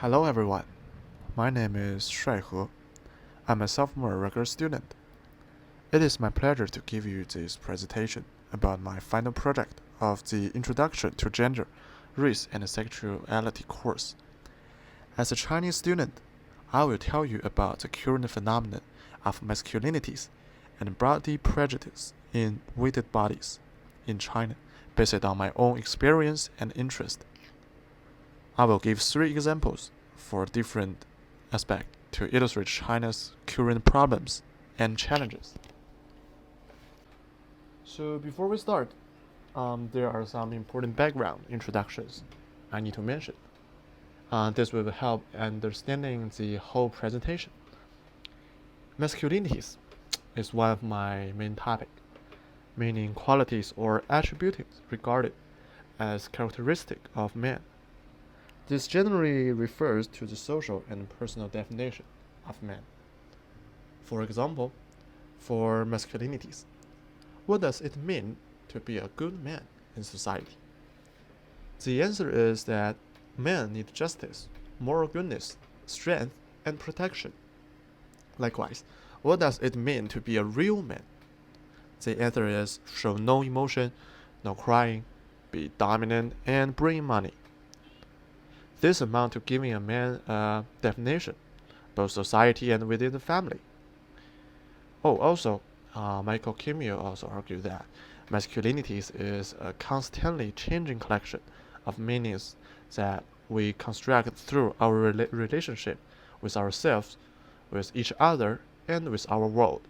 Hello everyone, my name is Shuai He. I'm a sophomore regular student. It is my pleasure to give you this presentation about my final project of the Introduction to Gender, Race and Sexuality course. As a Chinese student, I will tell you about the current phenomenon of masculinities and body prejudice in weighted bodies in China based on my own experience and interest. I will give 3 examples for different aspects to illustrate China's current problems and challenges. So before we start, there are some important background introductions I need to mention. This will help understanding the whole presentation. Masculinities is one of my main topic, meaning qualities or attributes regarded as characteristic of men. This generally refers to the social and personal definition of man. For example, for masculinities, what does it mean to be a good man in society? The answer is that men need justice, moral goodness, strength, and protection. Likewise, what does it mean to be a real man? The answer is show no emotion, no crying, be dominant, and bring money. This amount to giving a man a definition, both society and within the family. Also, Michael Kimmel also argued that masculinity is a constantly changing collection of meanings that we construct through our relationship with ourselves, with each other, and with our world.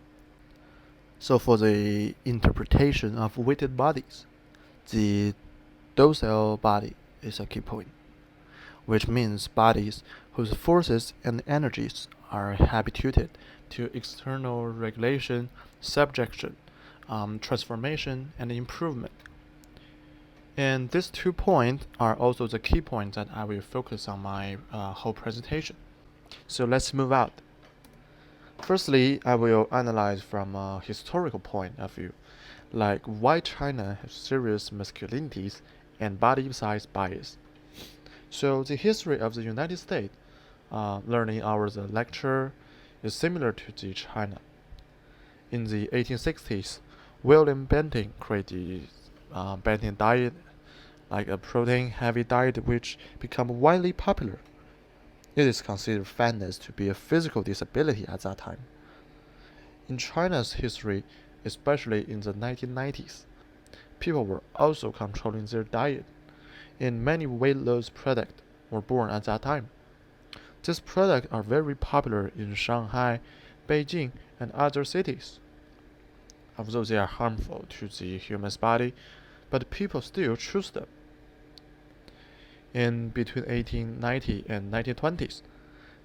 So for the interpretation of weighted bodies, the docile body is a key point, which means bodies whose forces and energies are habituated to external regulation, subjection, transformation, and improvement. And these 2 points are also the key points that I will focus on my whole presentation. So let's move out. Firstly, I will analyze from a historical point of view, like why China has serious masculinities and body size bias. So the history of the United States, learning our lecture, is similar to the China. In the 1860s, William Benton created the Benton diet, like a protein-heavy diet which became widely popular. It is considered fatness to be a physical disability at that time. In China's history, especially in the 1990s, people were also controlling their diet, and many weight loss products were born at that time. These products are very popular in Shanghai, Beijing, and other cities. Although they are harmful to the human's body, but people still choose them. In between 1890 and 1920s,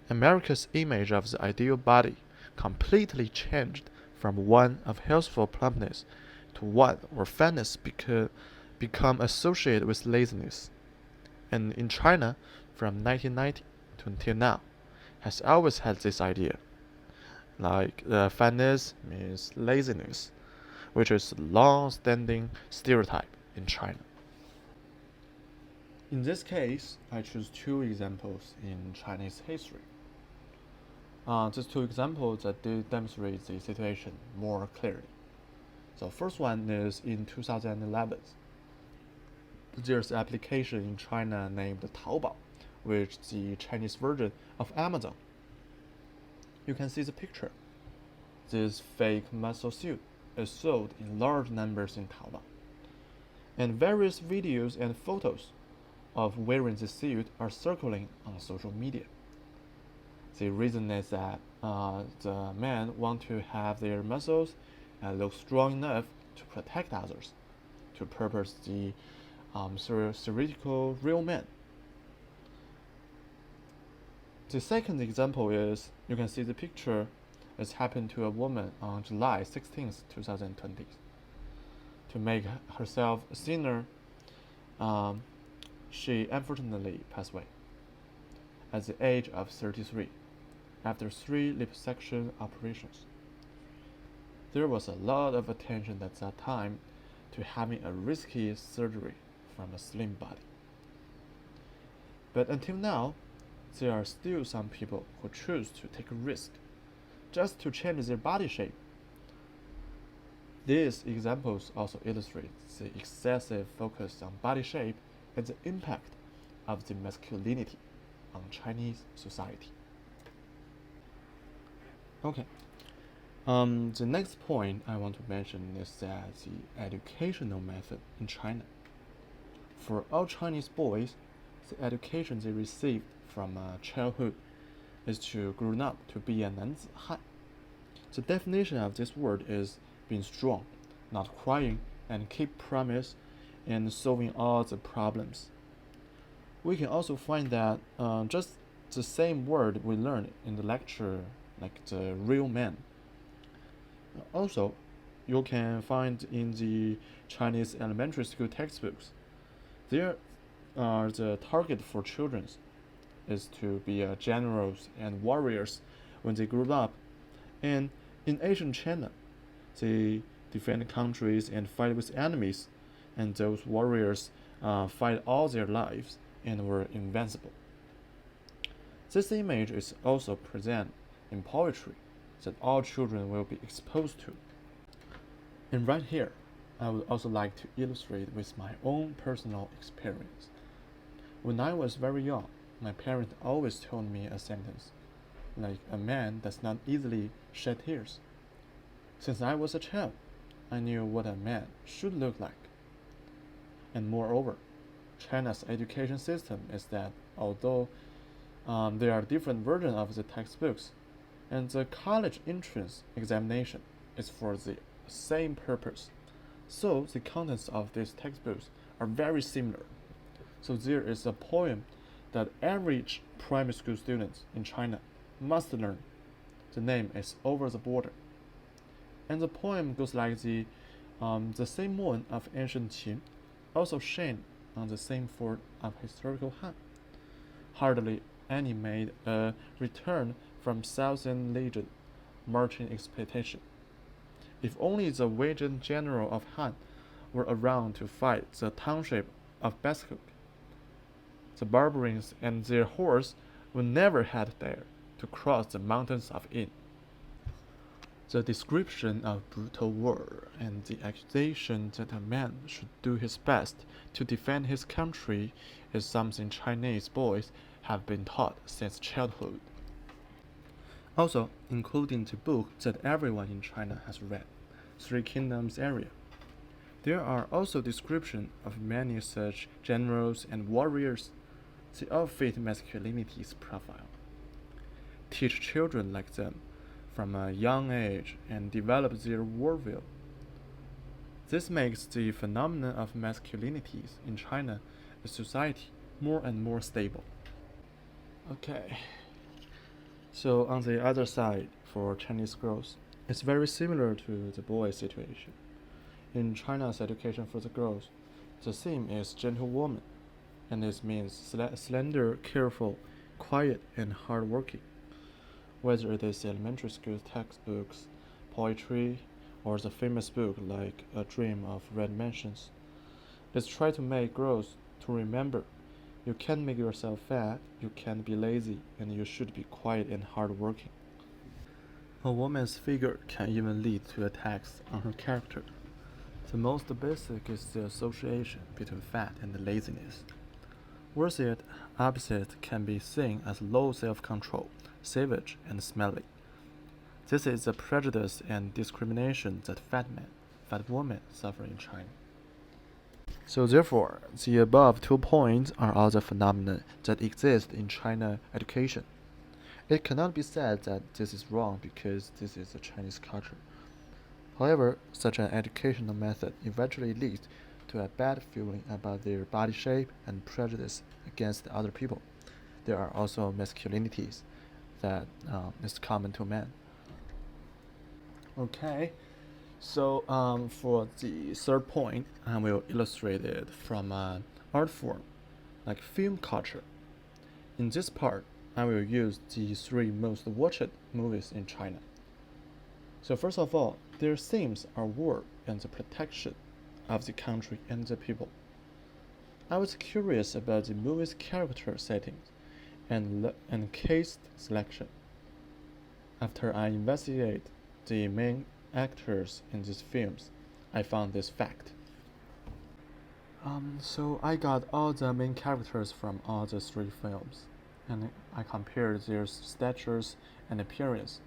America's image of the ideal body completely changed from one of healthful plumpness to one where fatness become associated with laziness. And in China, from 1990 to until now, has always had this idea. Like fatness means laziness, which is a long-standing stereotype in China. In this case, I choose 2 examples in Chinese history. These 2 examples that demonstrate the situation more clearly. The first one is in 2011. There's an application in China named Taobao, which is the Chinese version of Amazon. You can see the picture. This fake muscle suit is sold in large numbers in Taobao. And various videos and photos of wearing the suit are circulating on social media. The reason is that the men want to have their muscles look strong enough to protect others, to purpose the theoretical real man. The second example is, you can see the picture. It's happened to a woman on July 16, 2020. To make herself thinner, she unfortunately passed away at the age of 33 after 3 liposuction operations. There was a lot of attention at that time to having a risky surgery from a slim body. But until now, there are still some people who choose to take a risk just to change their body shape. These examples also illustrate the excessive focus on body shape and the impact of the masculinity on Chinese society. Okay. The next point I want to mention is that the educational method in China. For all Chinese boys, the education they received from childhood is to grow up to be a 男子汉. The definition of this word is being strong, not crying, and keep promise, and solving all the problems. We can also find that just the same word we learned in the lecture, like the real man. Also, you can find in the Chinese elementary school textbooks, there are the target for children is to be generals and warriors when they grow up. And in ancient China, they defend countries and fight with enemies, and those warriors fight all their lives and were invincible. This image is also present in poetry that all children will be exposed to. And right here, I would also like to illustrate with my own personal experience. When I was very young, my parents always told me a sentence, like a man does not easily shed tears. Since I was a child, I knew what a man should look like. And moreover, China's education system is that although there are different versions of the textbooks, and the college entrance examination is for the same purpose, so the contents of these textbooks are very similar. So there is a poem that average primary school students in China must learn. The name is Over the Border. And the poem goes like the same moon of ancient Qin also shine on the same fort of historical Han. Hardly any made a return from Southern Legion marching expedition. If only the Wei-Zhen general of Han were around to fight the township of Beskuk, the barbarians and their horse would never have dared to cross the mountains of Yin. The description of brutal war and the accusation that a man should do his best to defend his country is something Chinese boys have been taught since childhood. Also, including the book that everyone in China has read, Three Kingdoms area. There are also descriptions of many such generals and warriors. They all fit masculinity's profile. Teach children like them from a young age and develop their worldview. This makes the phenomenon of masculinities in China, a society, more and more stable. Okay. So on the other side, for Chinese girls, it's very similar to the boys' situation. In China's education for the girls, the theme is gentle woman, and this means slender, careful, quiet, and hardworking. Whether it is elementary school textbooks, poetry, or the famous book like A Dream of Red Mansions, let's try to make girls to remember you can't make yourself fat, you can't be lazy, and you should be quiet and hardworking. A woman's figure can even lead to attacks on her character. The most basic is the association between fat and laziness. Worse yet, opposite can be seen as low self-control, savage, and smelly. This is the prejudice and discrimination that fat men, fat women suffer in China. So therefore, the above 2 points are all the phenomena that exist in China education. It cannot be said that this is wrong because this is a Chinese culture. However, such an educational method eventually leads to a bad feeling about their body shape and prejudice against other people. There are also masculinities that is common to men. Okay. So for the third point, I will illustrate it from an art form, like film culture. In this part, I will use the 3 most watched movies in China. So first of all, their themes are war and the protection of the country and the people. I was curious about the movie's character settings and cast selection. After I investigated the main actors in these films, I found this fact. So I got all the main characters from all the three films, and I compared their statures and appearance.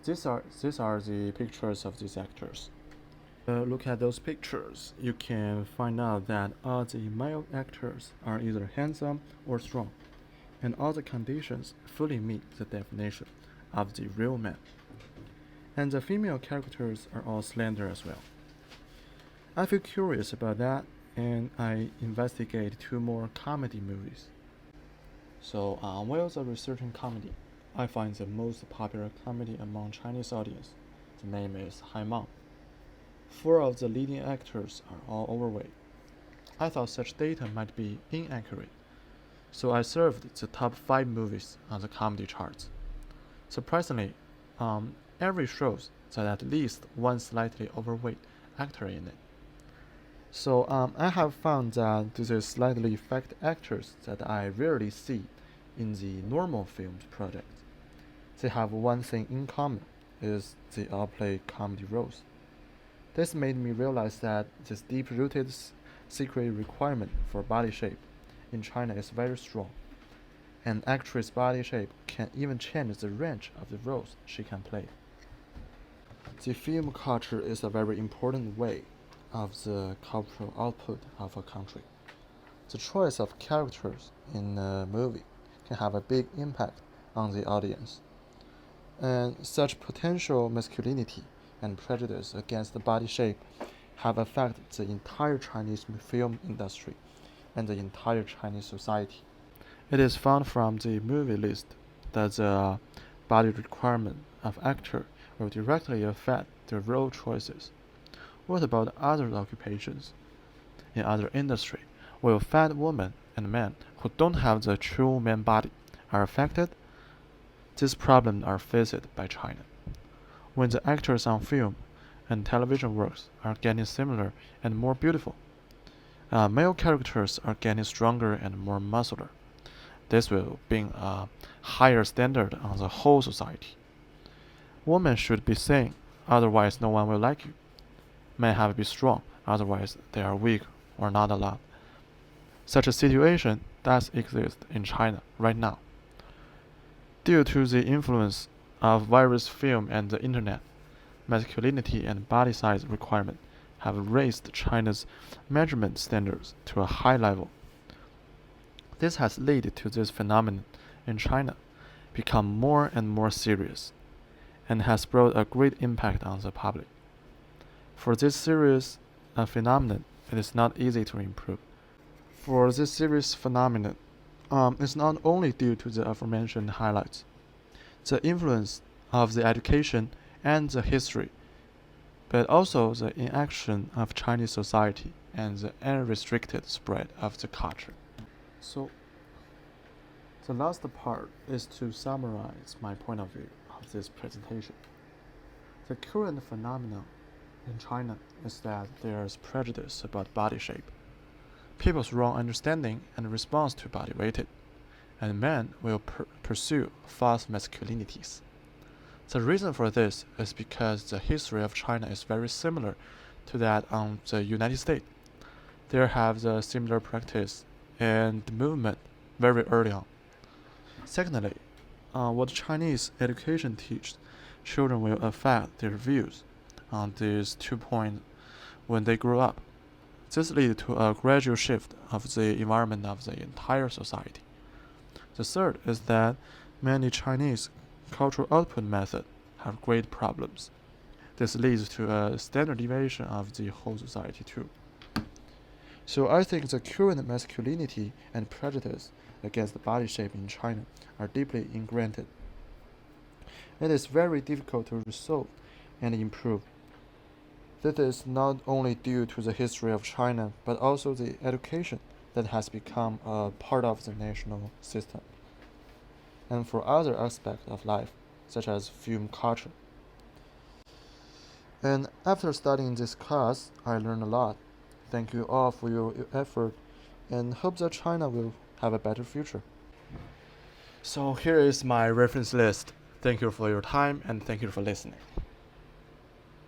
These are the pictures of these actors. Look at those pictures. You can find out that all the male actors are either handsome or strong, and all the conditions fully meet the definition of the real man. And the female characters are all slender as well. I feel curious about that, and I investigate two more comedy movies. So, while the researching comedy, I find the most popular comedy among Chinese audience. The name is Hai Mao. Four of the leading actors are all overweight. I thought such data might be inaccurate, so I served the top 5 movies on the comedy charts. Surprisingly, every shows that at least one slightly overweight actor in it. So I have found that these are slightly fat actors that I rarely see in the normal films projects. They have one thing in common, is they all play comedy roles. This made me realize that this deep-rooted secret requirement for body shape in China is very strong. An actress' body shape can even change the range of the roles she can play. The film culture is a very important way of the cultural output of a country. The choice of characters in a movie can have a big impact on the audience. And such potential masculinity and prejudice against the body shape have affected the entire Chinese film industry and the entire Chinese society. It is found from the movie list that the body requirement of actor will directly affect their role choices. What about other occupations? In other industries, will fat women and men who don't have the true man body are affected? These problems are faced by China. When the actors on film and television works are getting similar and more beautiful, male characters are getting stronger and more muscular. This will bring a higher standard on the whole society. Women should be thin, otherwise no one will like you. Men have to be strong, otherwise they are weak or not allowed. Such a situation does exist in China right now. Due to the influence of various film and the internet, masculinity and body size requirement have raised China's measurement standards to a high level. This has led to this phenomenon in China become more and more serious, and has brought a great impact on the public. For this serious phenomenon, it is not easy to improve. For this serious phenomenon, it's not only due to the aforementioned highlights, the influence of the education and the history, but also the inaction of Chinese society and the unrestricted spread of the culture. So, the last part is to summarize my point of view of this presentation. The current phenomenon in China is that there is prejudice about body shape, people's wrong understanding and response to body weight, and men will pursue false masculinities. The reason for this is because the history of China is very similar to that of the United States. They have the similar practice and movement very early on. Secondly, what Chinese education teaches children will affect their views on these 2 points when they grow up. This leads to a gradual shift of the environment of the entire society. The third is that many Chinese cultural output methods have great problems. This leads to a standard deviation of the whole society too. So I think the current masculinity and prejudice against the body shape in China are deeply ingrained. It is very difficult to resolve and improve. This is not only due to the history of China, but also the education that has become a part of the national system, and for other aspects of life, such as film culture. And after studying this class, I learned a lot. Thank you all for your effort, and hope that China will have a better future. So here is my reference list. Thank you for your time and thank you for listening.